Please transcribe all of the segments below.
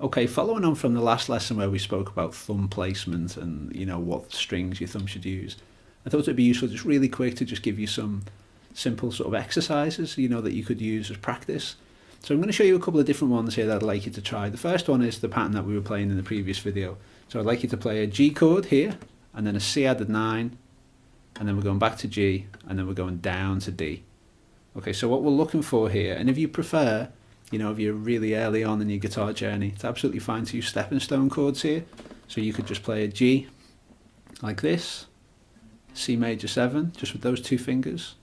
Okay, following on from the last lesson where we spoke about thumb placement and what strings your thumb should use, I thought it'd be useful just really quick to just give you some simple sort of exercises that you could use as practice. So I'm going to show you a couple of different ones here that I'd like you to try. The first one is the pattern that we were playing in the previous video. So I'd like you to play a G chord here, and then a C added 9, and then we're going back to G, and then we're going down to D. Okay, so what we're looking for here, and if you prefer, if you're really early on in your guitar journey, it's absolutely fine to use stepping stone chords here. So you could just play a G like this, C major 7, just with those two fingers,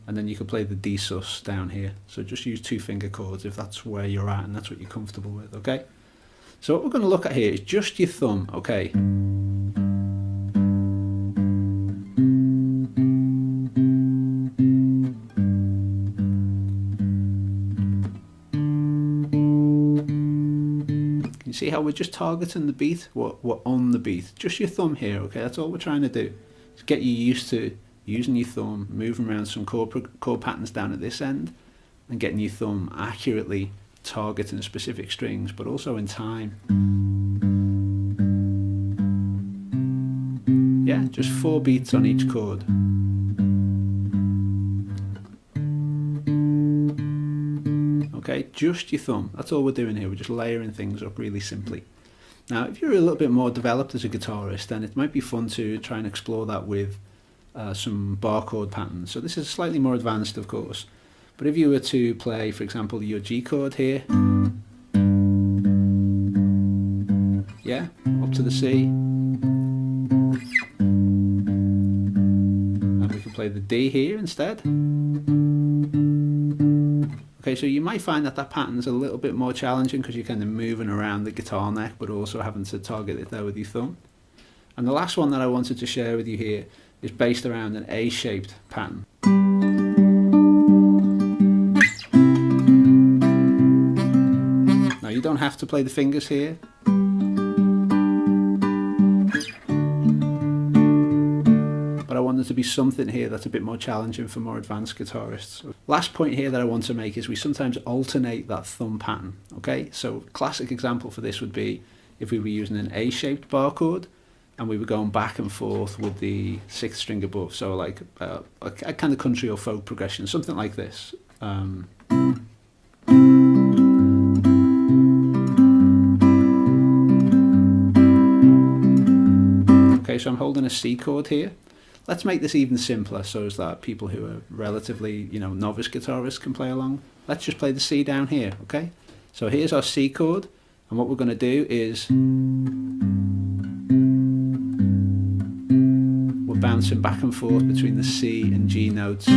and then you could play the D sus down here. So just use 2-finger chords if that's where you're at and that's what you're comfortable with, okay? So what we're going to look at here is just your thumb, okay? You see how we're just targeting the beat? We're on the beat. Just your thumb here, okay? That's all we're trying to do. Just get you used to using your thumb, moving around some chord patterns down at this end, and getting your thumb accurately targeting specific strings, but also in time. Yeah, just 4 beats on each chord. Okay, just your thumb. That's all we're doing here. We're just layering things up really simply. Now, if you're a little bit more developed as a guitarist, then it might be fun to try and explore that with some barcode patterns. So this is slightly more advanced, of course. But if you were to play, for example, your G chord here, yeah, up to the C, and we could play the D here instead. Okay, so you might find that pattern's a little bit more challenging because you're kind of moving around the guitar neck, but also having to target it there with your thumb. And the last one that I wanted to share with you here is based around an A-shaped pattern. Now you don't have to play the fingers here. But I want there to be something here that's a bit more challenging for more advanced guitarists. Last point here that I want to make is we sometimes alternate that thumb pattern. Okay, so classic example for this would be if we were using an A-shaped bar chord and we were going back and forth with the 6th string above, so like a kind of country or folk progression, something like this. Okay, so I'm holding a C chord here. Let's make this even simpler so as that people who are relatively, novice guitarists can play along. Let's just play the C down here, okay? So here's our C chord, and what we're going to do is we're bouncing back and forth between the C and G notes.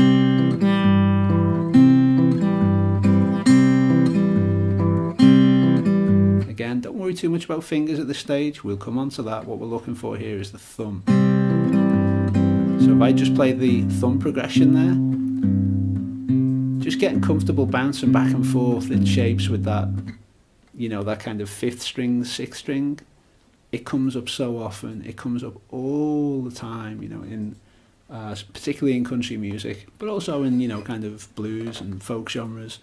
Again, don't worry too much about fingers at this stage. We'll come on to that. What we're looking for here is the thumb. So if I just play the thumb progression there, just getting comfortable bouncing back and forth in shapes with that, that kind of 5th string, 6th string, it comes up so often. It comes up all the time, in particularly in country music, but also in kind of blues and folk genres.